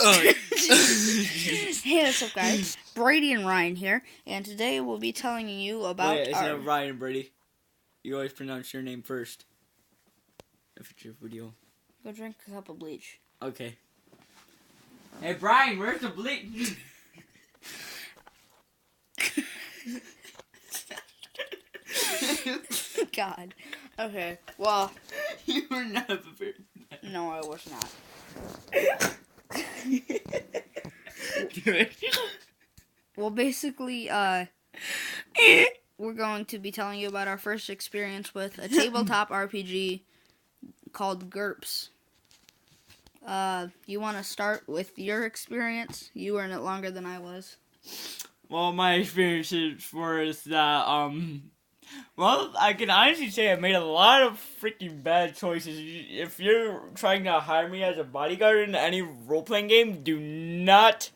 Hey, what's up, guys? Brady and Ryan here, and today we'll be telling you about Wait, isn't it Ryan, Brady? You always pronounce your name first. If it's your video. Go drink a cup of bleach. Okay. Hey, Brian, where's the bleach? God. Okay, well... You were not prepared. No, I was not. Well, basically, we're going to be telling you about our first experience with a tabletop RPG called GURPS. You want to start with your experience? You were in it longer than I was. Well, my experience was that, well, I can honestly say I made a lot of freaking bad choices. If you're trying to hire me as a bodyguard in any role-playing game, do not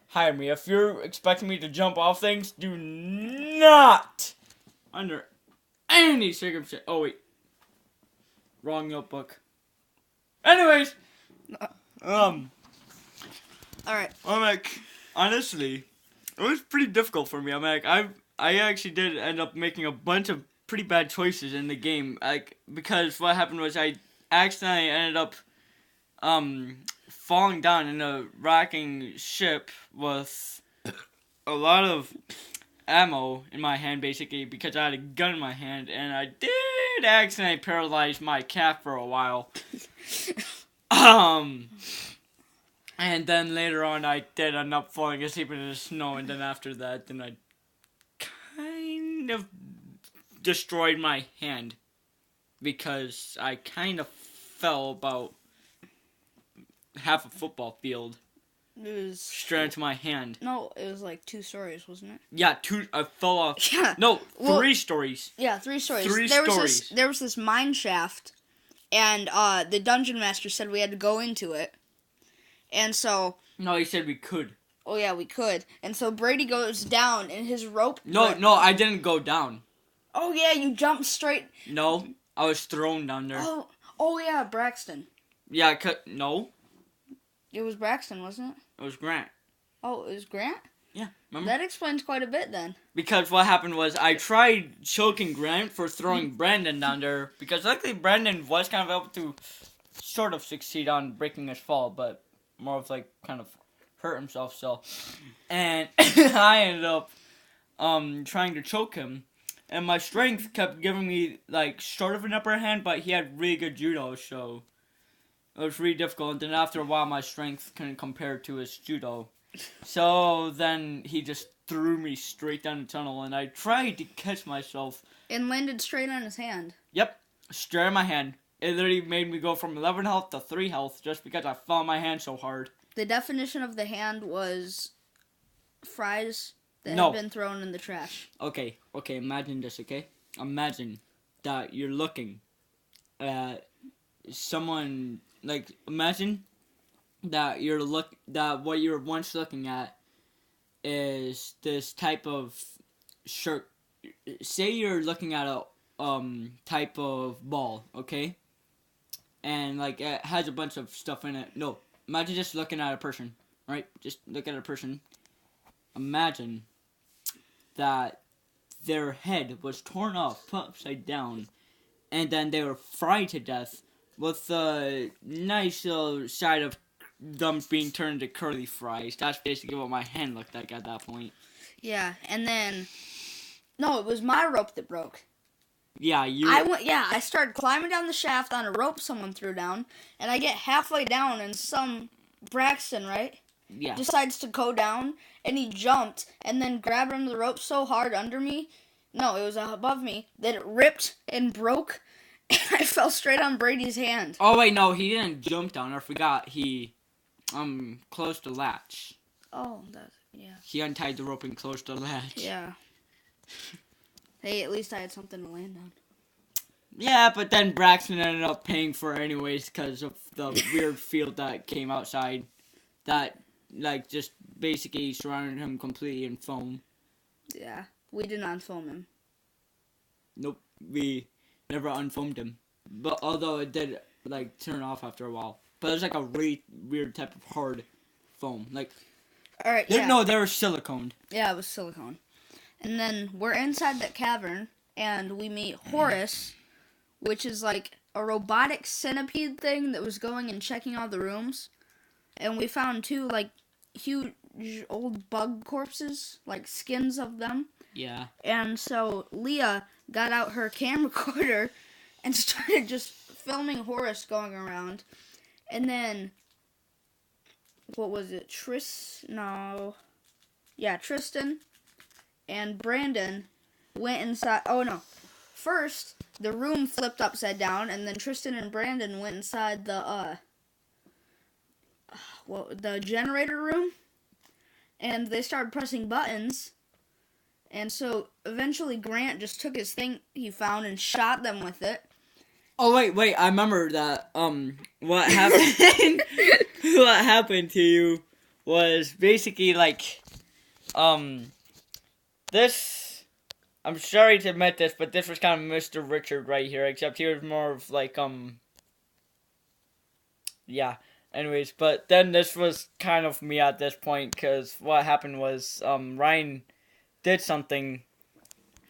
hire me. If you're expecting me to jump off things, do not, under any circumstance. Oh, wait. Wrong notebook. Anyways, Alright. I'm like, honestly, it was pretty difficult for me. I'm like, I actually did end up making a bunch of pretty bad choices in the game, like, because what happened was I accidentally ended up, falling down in a rocking ship with a lot of ammo in my hand, basically, because I had a gun in my hand, and I did accidentally paralyze my cat for a while. And then later on, I did end up falling asleep in the snow, and then after that, then I kind of destroyed my hand, because I kind of fell about half a football field It was... straight into my hand. No, it was like 2 stories, wasn't it? Yeah, I fell off. Yeah. No, Well, 3 stories. Yeah, 3 stories. Three there stories. There was this mine shaft, and the dungeon master said we had to go into it. And so... No, he said we could. Oh, yeah, we could. And so Brady goes down, and his rope... No, I didn't go down. Oh, yeah, you jumped straight... No, I was thrown down there. Oh yeah, Braxton. Yeah, no. It was Braxton, wasn't it? It was Grant. Oh, it was Grant? Yeah, remember? That explains quite a bit, then. Because what happened was I tried choking Grant for throwing Brandon down there, because luckily Brandon was kind of able to sort of succeed on breaking his fall, but more of like kind of hurt himself, so. And I ended up trying to choke him, and my strength kept giving me like sort of an upper hand, but he had really good judo, so it was really difficult. And then after a while, my strength couldn't compare to his judo. So then he just threw me straight down the tunnel, and I tried to catch myself. And landed straight on his hand. Yep, straight on my hand. It literally made me go from 11 health to 3 health just because I fell on my hand so hard. The definition of the hand was fries that had been thrown in the trash. Okay, imagine this, okay? Imagine that you're looking at someone, like, imagine that that what you were once looking at is this type of shirt. Say you're looking at a type of ball, okay? And like it has a bunch of stuff in it. No, imagine just looking at a person, right? Just look at a person. Imagine that their head was torn off, put upside down, and then they were fried to death with a nice little side of them being turned into curly fries. That's basically what my hand looked like at that point. Yeah, and then... No, it was my rope that broke. Yeah, I started climbing down the shaft on a rope someone threw down, and I get halfway down, and some Braxton, right? Yeah. Decides to go down, and he jumped, and then grabbed onto the rope so hard under me. No, it was above me, that it ripped and broke, and I fell straight on Brady's hand. Oh, wait, no, he didn't jump down. I forgot. He, closed the latch. Oh, yeah. He untied the rope and closed the latch. Yeah. Hey, at least I had something to land on. Yeah, but then Braxton ended up paying for it anyways because of the weird field that came outside that, like, just basically surrounded him completely in foam. Yeah, we did not foam him. Nope, we never unfoamed him. But although it did, like, turn off after a while. But it was like a really weird type of hard foam. Like, All right, yeah. no, they were silicone. Yeah, it was silicone. And then we're inside that cavern, and we meet Horace, which is like a robotic centipede thing that was going and checking all the rooms. And we found 2 like huge old bug corpses, like skins of them. Yeah. And so Leah got out her camcorder and started just filming Horace going around. And then, what was it? Tristan and Brandon went inside. Oh no. First, the room flipped upside down, and then Tristan and Brandon went inside the generator room, and they started pressing buttons. And so eventually Grant just took his thing he found and shot them with it. Oh wait, I remember that. What happened? What happened to you was basically like, this. I'm sorry to admit this, but this was kind of Mr. Richard right here, except he was more of like, yeah. Anyways, but then this was kind of me at this point, because what happened was, Ryan did something,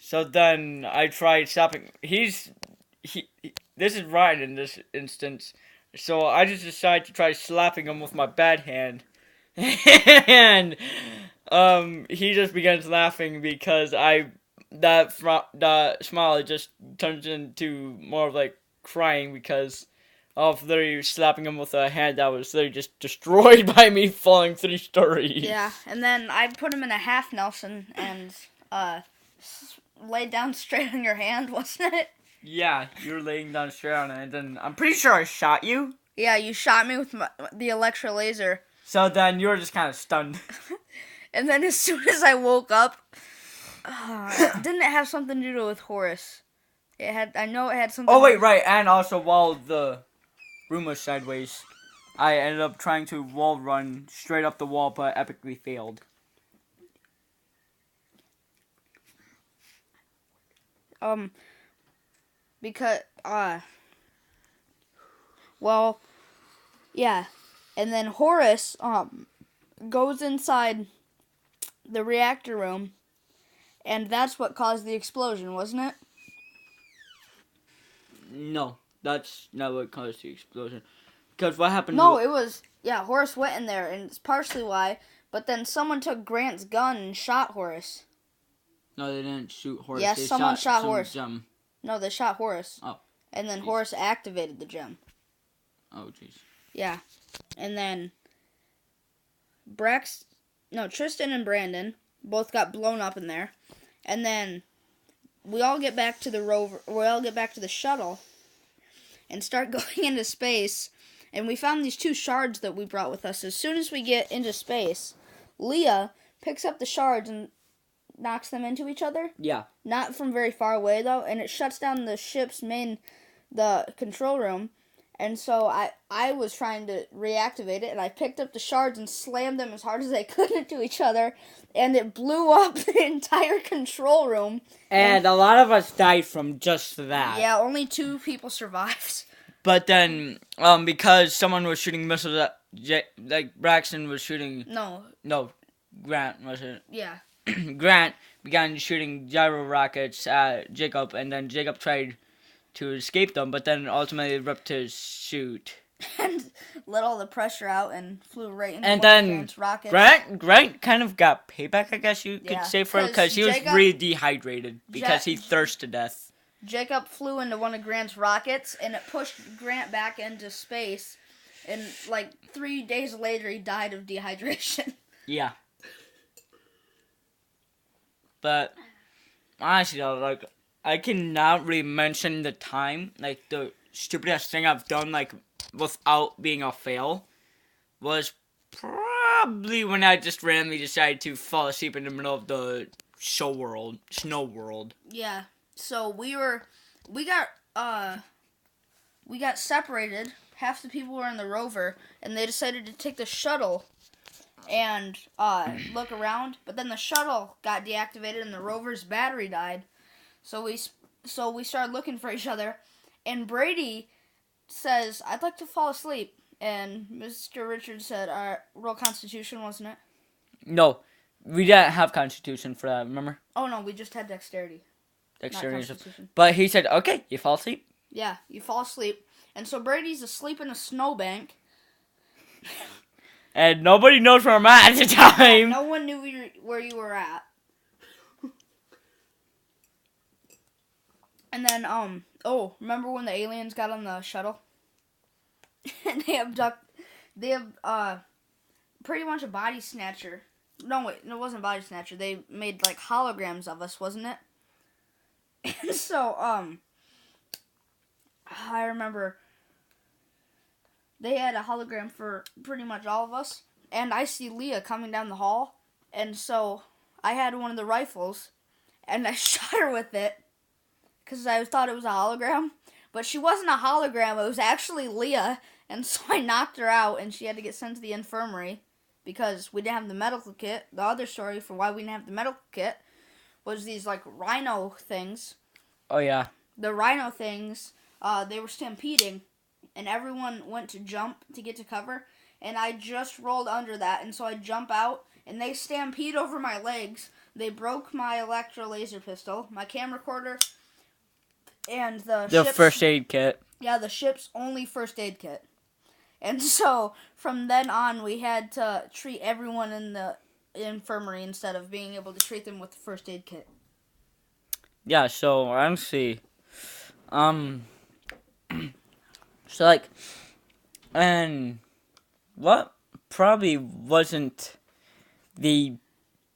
so then I tried stopping. This is Ryan in this instance, so I just decided to try slapping him with my bad hand, and he just begins laughing because that smile just turns into more of like crying because of literally slapping him with a hand that was literally just destroyed by me falling 3 stories. Yeah, and then I put him in a half Nelson and laid down straight on your hand, wasn't it? Yeah, you were laying down straight on it, and then I'm pretty sure I shot you. Yeah, you shot me with the Electra laser. So then you were just kind of stunned. And then as soon as I woke up, didn't it have something to do with Horace? I know it had something. Oh wait, right, and also while the room was sideways, I ended up trying to wall run straight up the wall, but epically failed. Because, well, yeah. And then Horace, goes inside the reactor room, and that's what caused the explosion, wasn't it? No, that's not what caused the explosion. Because what happened... No, it was... Yeah, Horace went in there, and it's partially why, but then someone took Grant's gun and shot Horace. No, they didn't shoot Horace. Yes, someone shot Horace. Gem. No, they shot Horace. Oh. And then Jeez. Horace activated the gem. Oh, jeez. Yeah. And then Tristan and Brandon both got blown up in there. And then we all get back to the shuttle and start going into space. And we found these 2 shards that we brought with us. As soon as we get into space, Leah picks up the shards and knocks them into each other. Yeah. Not from very far away, though. And it shuts down the ship's the control room. And so I was trying to reactivate it, and I picked up the shards and slammed them as hard as I could into each other, and it blew up the entire control room. And a lot of us died from just that. Yeah, only 2 people survived. But then, because someone was shooting missiles at... like, Braxton was shooting... No, Grant was it? Yeah. Grant began shooting gyro rockets at Jacob, and then Jacob tried to escape them, but then ultimately ripped his suit. And let all the pressure out and flew right into and one of then Grant's rockets. Grant kind of got payback, I guess you could say, for it, because he was really dehydrated because he thirsted to death. Jacob flew into one of Grant's rockets, and it pushed Grant back into space, and like 3 days later he died of dehydration. Yeah. But honestly though, like, I cannot really mention the time, like, the stupidest thing I've done, like, without being a fail, was probably when I just randomly decided to fall asleep in the middle of the snow world. Yeah, so we got separated, half the people were in the rover, and they decided to take the shuttle and look around, but then the shuttle got deactivated and the rover's battery died. So we started looking for each other, and Brady says, "I'd like to fall asleep." And Mr. Richards said, roll Constitution, wasn't it? No, we didn't have Constitution for that, remember? Oh, no, we just had Dexterity. Dexterity. Not Constitution. But he said, okay, you fall asleep. Yeah, you fall asleep. And so Brady's asleep in a snowbank. And nobody knows where I'm at the time. No one knew where you were at. And then, remember when the aliens got on the shuttle? And they have pretty much a body snatcher. No, wait, it wasn't a body snatcher. They made, like, holograms of us, wasn't it? And so, I remember they had a hologram for pretty much all of us. And I see Leah coming down the hall. And so I had one of the rifles. And I shot her with it. Because I thought it was a hologram. But she wasn't a hologram. It was actually Leah. And so I knocked her out. And she had to get sent to the infirmary. Because we didn't have the medical kit. The other story for why we didn't have the medical kit was these, like, rhino things. Oh, yeah. The rhino things, they were stampeding. And everyone went to jump to get to cover. And I just rolled under that. And so I jump out. And they stampede over my legs. They broke my electro laser pistol. My camcorder. And the ship's, first aid kit. Yeah, the ship's only first aid kit. And so, from then on, we had to treat everyone in the infirmary instead of being able to treat them with the first aid kit. Yeah, so, honestly, so, like, and what probably wasn't the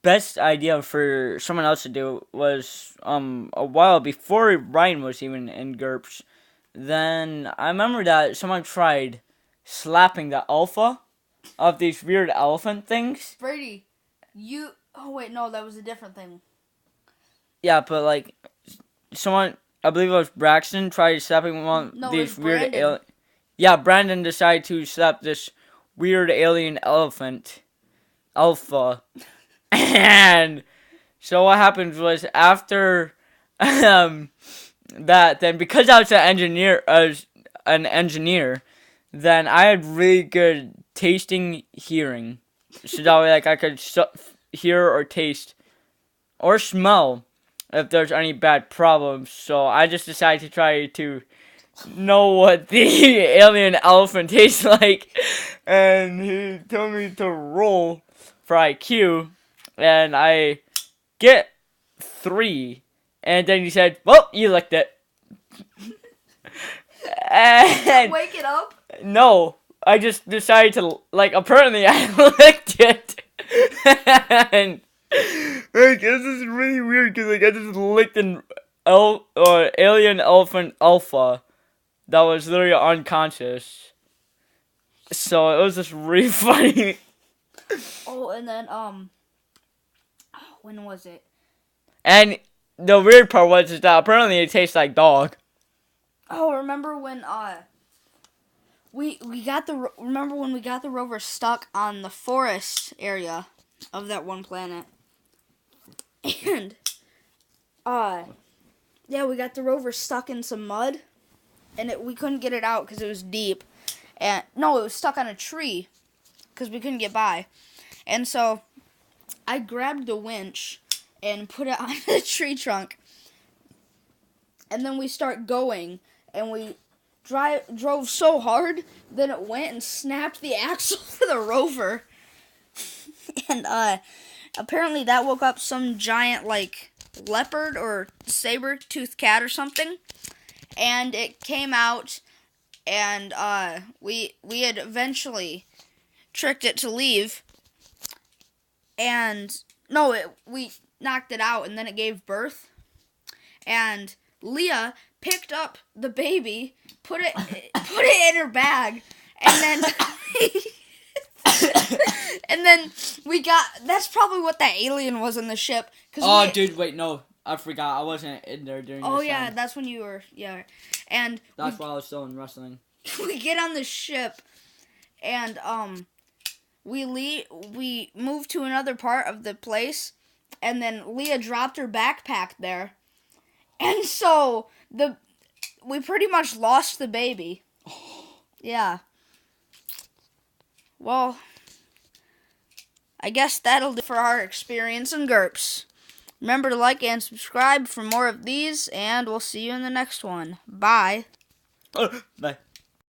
best idea for someone else to do was, a while before Ryan was even in GURPS, then I remember that someone tried slapping the alpha of these weird elephant things. Brady, oh wait, no, that was a different thing. Yeah, but, like, someone, I believe it was Braxton, tried slapping one of these weird alien. Yeah, Brandon decided to slap this weird alien elephant, Alpha. And so what happened was after that, then because I was an engineer, then I had really good tasting hearing. So that way, like, I could hear or taste or smell if there's any bad problems. So I just decided to try to know what the alien elephant tastes like. And he told me to roll for IQ. And I get 3. And then he said, well, you licked it. And wake it up? No, I just decided to, like, apparently I licked it. And, like, this is really weird because, like, I just licked an alien elephant alpha that was literally unconscious. So it was just really funny. Oh, and then, when was it? And the weird part was is that apparently it tastes like dog. Oh, remember when, remember when we got the rover stuck on the forest area of that one planet? And, yeah, we got the rover stuck in some mud, and we couldn't get it out because it was deep. And, no, it was stuck on a tree because we couldn't get by. And so, I grabbed the winch and put it on the tree trunk. And then we start going, and we drove so hard, then it went and snapped the axle for the rover. And, apparently that woke up some giant, like, leopard or saber-toothed cat or something. And it came out, and, we had eventually tricked it to leave. And, no, we knocked it out, and then it gave birth. And Leah picked up the baby, put it in her bag, and then and then that's probably what that alien was in the ship. Dude, wait, no, I forgot. I wasn't in there during this yeah, time. that's when you were, yeah. And that's why I was still in wrestling. We get on the ship, and we moved to another part of the place, and then Leah dropped her backpack there. And so we pretty much lost the baby. Yeah. well, I guess that'll do for our experience in GURPS. Remember to like and subscribe for more of these, and we'll see you in the next one. Bye. Bye.